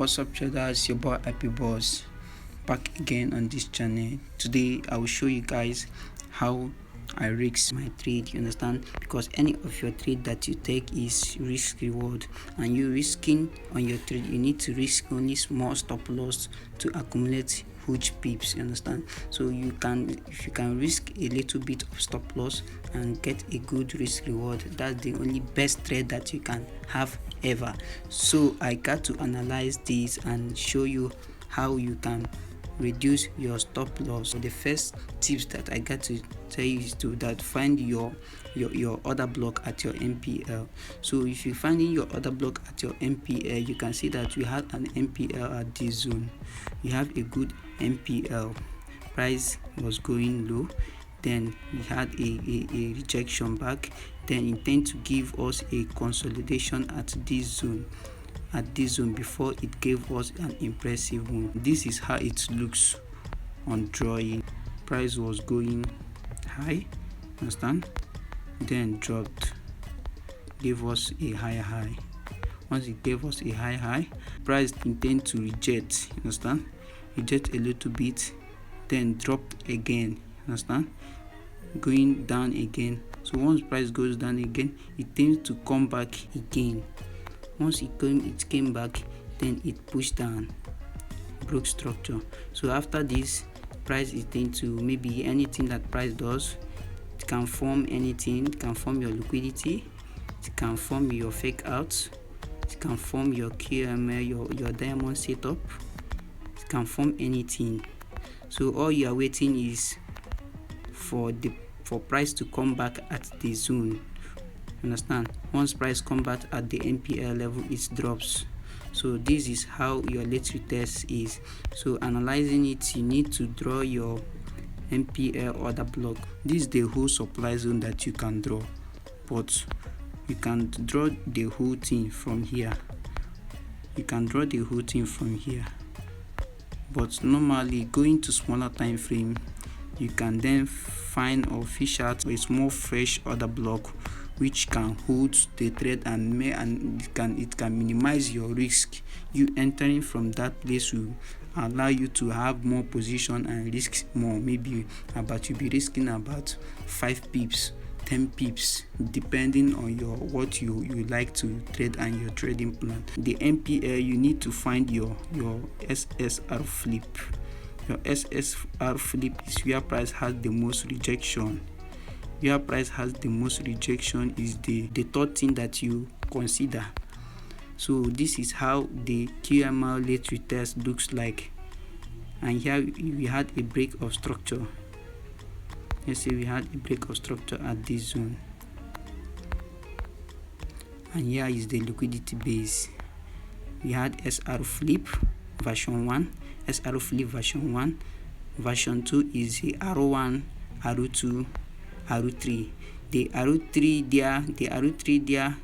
What's up, traders? Your boy Ipboyles back again on this channel. Today I will show you guys how I risk my trade. You understand? Because any of your trade that you take is risk reward, and you risking on your trade, you need to risk only small stop loss to accumulate huge pips. You understand? So if you can risk a little bit of stop loss and get a good risk reward, that's the only best trade that you can have ever. So I got to analyze this and show you how you can reduce your stop loss. So the first tips that I got to tell you is to find your order block at your MPL. So if you find your order block at your MPL, you can see that we had an MPL at this zone. You have a good MPL, price was going low, then we had a rejection back, then intend to give us a consolidation at this zone before it gave us an impressive move. This is how it looks on drawing. Price was going high, understand, then dropped, gave us a higher high. Once it gave us a high, price intend to reject, understand, reject a little bit, then dropped again, understand, going down again. So once price goes down again, it tends to come back again. Once it came back, then it pushed down, broke structure. So after this, price is tend to, maybe anything that price does, it can form anything. It can form your liquidity, it can form your fake outs, it can form your QML, your diamond setup, it can form anything. So all you are waiting is for price to come back at the zone. Understand? Once price come back at the MPL level, it drops. So this is how your late retest is. So analyzing it, you need to draw your MPL order block. This is the whole supply zone that you can draw, but you can draw the whole thing from here. You can draw the whole thing from here, but normally going to smaller time frame, you can then find or fish out a small fresh order block which can hold the trade and it can minimize your risk. You entering from that place will allow you to have more position and risk more. Maybe you'll be risking about 5 pips, 10 pips, depending on what you like to trade and your trading plan. The MPL, you need to find your SSR flip. Your SSR flip is where price has the most rejection. Where price has the most rejection is the third thing that you consider. So this is how the QML late retest looks like. And here we had a break of structure. Let's say we had a break of structure at this zone, and here is the liquidity base. We had SR flip version 1, SR flip version 1, version 2 is the R1, R2, R3. The R3 there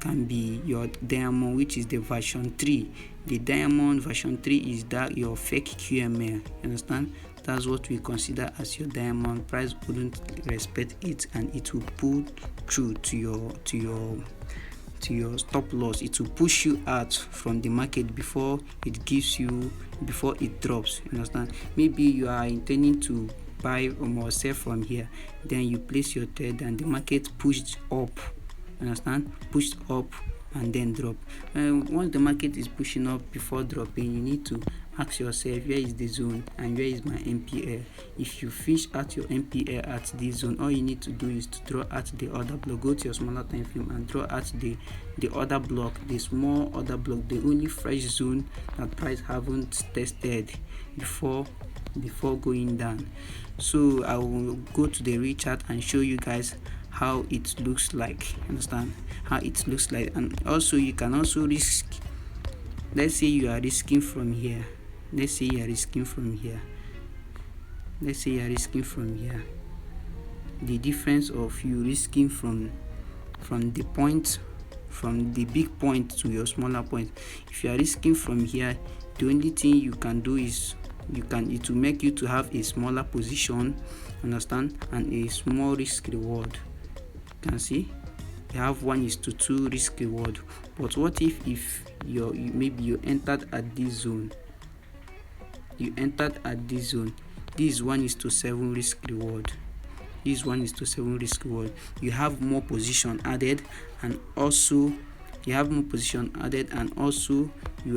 can be your diamond, which is the version 3. The diamond version 3 is that your fake QML. You understand? That's what we consider as your diamond. Price wouldn't respect it, and it will pull through to your stop loss. It will push you out from the market before it drops. You understand? Maybe you are intending to buy or sell from here, then you place your trade and the market pushed up. Understand? Pushed up and then drop. Once the market is pushing up before dropping, you need to ask yourself, where is the zone and where is my MPL? If you fish out your MPL at this zone, all you need to do is to draw out the order block. Go to your smaller time frame and draw out the order block, the small order block, the only fresh zone that price haven't tested before going down. So I will go to the rechart and show you guys how it looks like. Understand? How it looks like. And also you can also risk. Let's say you are risking from here. The difference of you risking from the point, from the big point to your smaller point. If you are risking from here, the only thing you can do is it will make you to have a smaller position, understand, and a small risk reward. You can see they have 1:2 risk reward. But what if maybe you entered at this zone, this is 1:7 risk reward, this 1:7 risk reward. You have more position added, and also you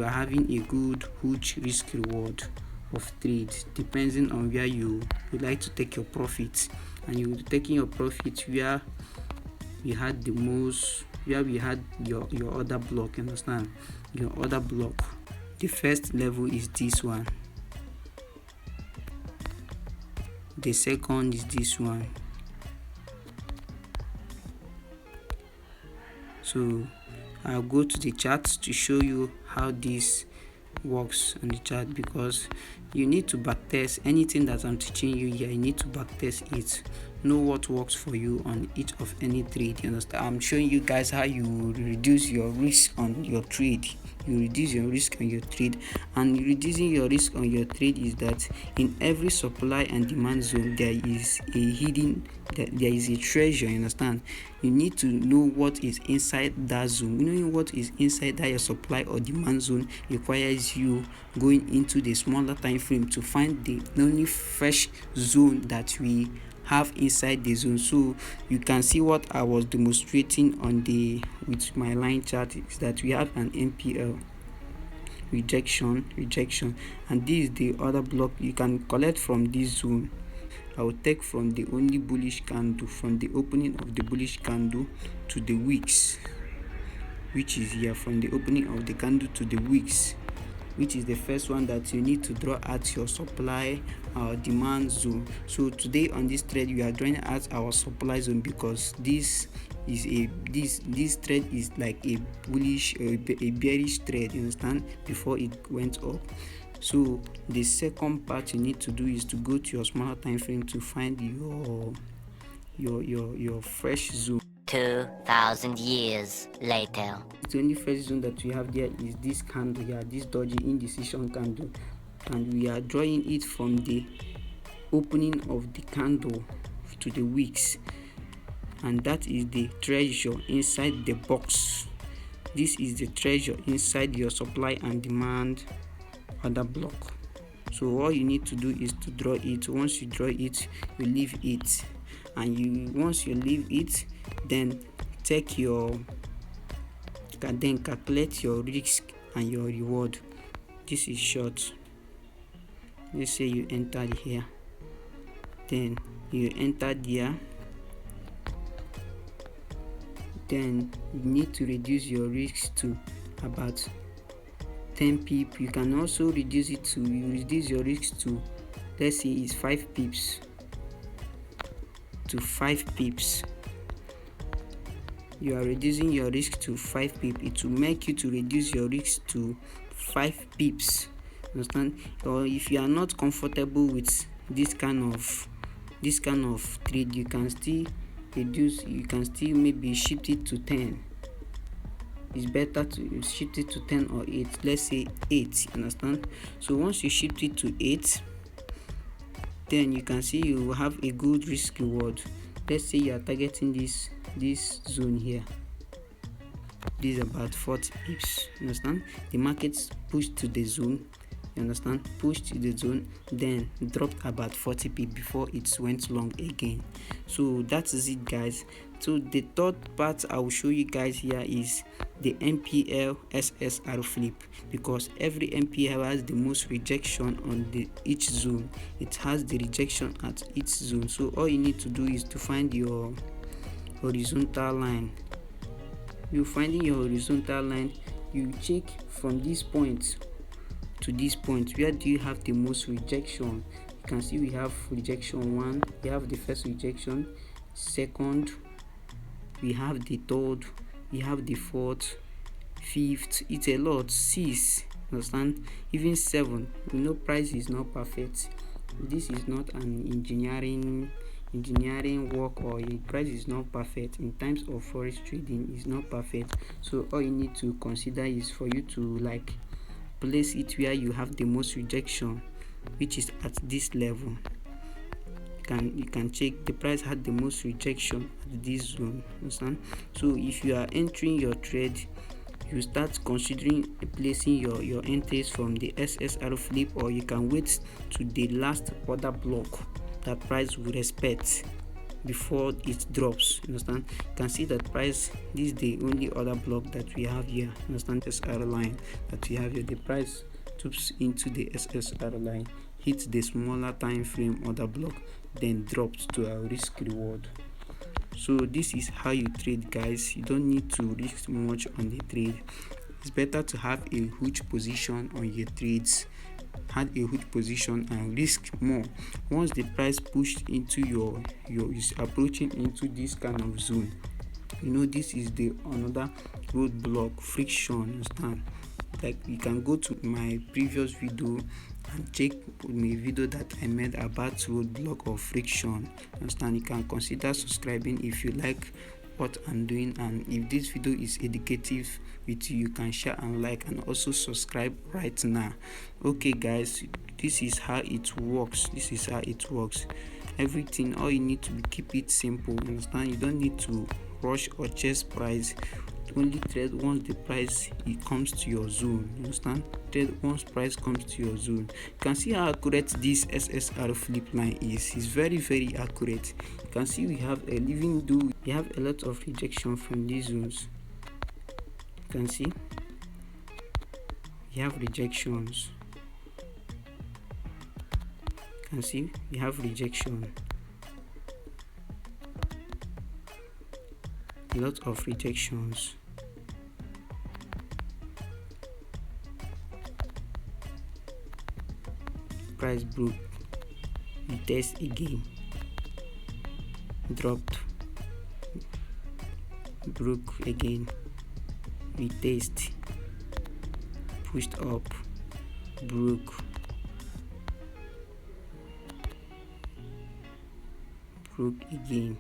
are having a good huge risk reward of trade, depending on where you like to take your profits. And you will be taking your profit where we had your order block. Understand? Your order block, the first level is this one, the second is this one. So I'll go to the chart to show you how this works on the chart, because you need to backtest anything that I'm teaching you here. You need to backtest it, know what works for you on each of any trade. You understand? I'm showing you guys how you reduce your risk on your trade. You reduce your risk on your trade, and reducing your risk on your trade is that in every supply and demand zone there is a treasure. You understand? You need to know what is inside that zone. Knowing what is inside that your supply or demand zone requires you going into the smaller time frame to find the only fresh zone that we have inside the zone. So you can see what I was demonstrating with my line chart is that we have an MPL rejection, and this is the other block. You can collect from this zone. I will take from the only bullish candle, from the opening of the bullish candle to the wicks, which is here, from the opening of the candle to the wicks, which is the first one that you need to draw at your supply or demand zone. So today on this trade we are drawing at our supply zone, because this trade is like a bullish a bearish trade, you understand, before it went up. So the second part you need to do is to go to your smaller time frame to find your fresh zone. 2,000 years later. The only fresh zone that we have there is this candle here, this dodgy indecision candle, and we are drawing it from the opening of the candle to the wicks, and that is the treasure inside the box. This is the treasure inside your supply and demand order block. So all you need to do is to draw it. Once you draw it, you leave it, and once you leave it, then calculate your risk and your reward. This is short. Let's say you entered here, then you entered here, then you need to reduce your risk to about 10 pip. You can also reduce your risk to, let's say it's 5 pips to 5 pips. You are reducing your risk to 5 pips. It will make you to reduce your risk to 5 pips. Understand? Or if you are not comfortable with this kind of trade, you can still reduce. You can still maybe shift it to 10. It's better to shift it to 10 or 8. Let's say 8. Understand? So once you shift it to 8, then you can see you have a good risk reward. Let's say you are targeting this zone here. This is about 40 pips. Understand? The market's pushed to the zone. You understand? Pushed to the zone, then dropped about 40 pips before it went long again. So that is it, guys. So the third part I will show you guys here is the MPL SSR flip, because every MPL has the most rejection on each zone. It has the rejection at each zone. So all you need to do is to find your horizontal line. You finding your horizontal line, you check from this point to this point, where do you have the most rejection. You can see we have rejection 1, we have the first rejection, second, we have the third, we have the fourth, fifth. It's a lot. 6, understand, even 7. You know, price is not perfect. This is not an engineering work, or a price is not perfect. In times of forex trading, is not perfect. So all you need to consider is for you to like place it where you have the most rejection, which is at this level. you can check the price had the most rejection at this zone, understand? So if you are entering your trade, you start considering placing your entries from the SSR flip, or you can wait to the last order block that price will respect before it drops, understand? You can see that price, this is the only other block that we have here, understand? SR line that we have here, the price toops into the SSR line, hits the smaller time frame order block, then drops to our risk reward. So this is how you trade, guys. You don't need to risk much on the trade. It's better to have a huge position on your trades, had a huge position and risk more. Once the price pushed into your is approaching into this kind of zone, you know, this is the another roadblock, friction, understand? Like, you can go to my previous video and check my video that I made about roadblock or friction, understand? You can consider subscribing if you like what I'm doing, and if this video is educative with you, you can share and like, and also subscribe right now. Okay guys, this is how it works. Everything, all you need to keep it simple, understand? You don't need to rush or chase price. Only trade once the price it comes to your zone, understand? Trade once price comes to your zone. You can see how accurate this SSR flip line is. It's very accurate. You can see we have a even though we have a lot of rejection from these zones. You can see we have rejections. You can see we have rejection. A lot of rejections. Price broke, we test again, dropped, broke again, we test, pushed up, broke, again.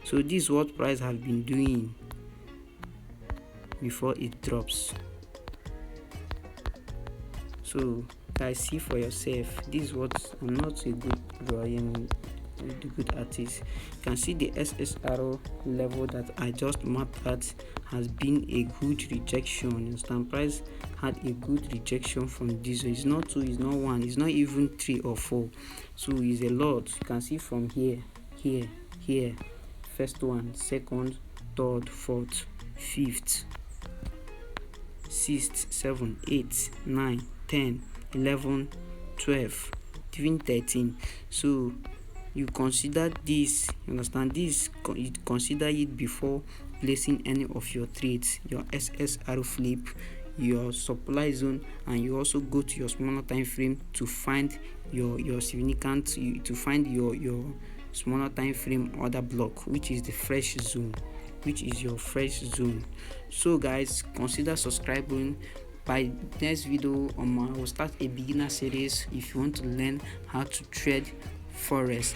So this is what price have been doing before it drops. So guys, see for yourself. This is what I'm not a good the good artist. You can see the SSR level that I just mapped at has been a good rejection. Understand? Price had a good rejection from this. It's not 2, it's not 1, it's not even 3 or 4. So it's a lot. You can see from here, first one, second, third, fourth, fifth, 6th, 7th, 8th, 9th, 10th, 11, 12, even 13. So you consider this, you understand? This, you consider it before placing any of your trades, your SSR flip, your supply zone, and you also go to your smaller time frame to find your significant, to find your smaller time frame order block, which is the fresh zone, which is your fresh zone. So guys, consider subscribing. By next video I will start a beginner series if you want to learn how to trade forex.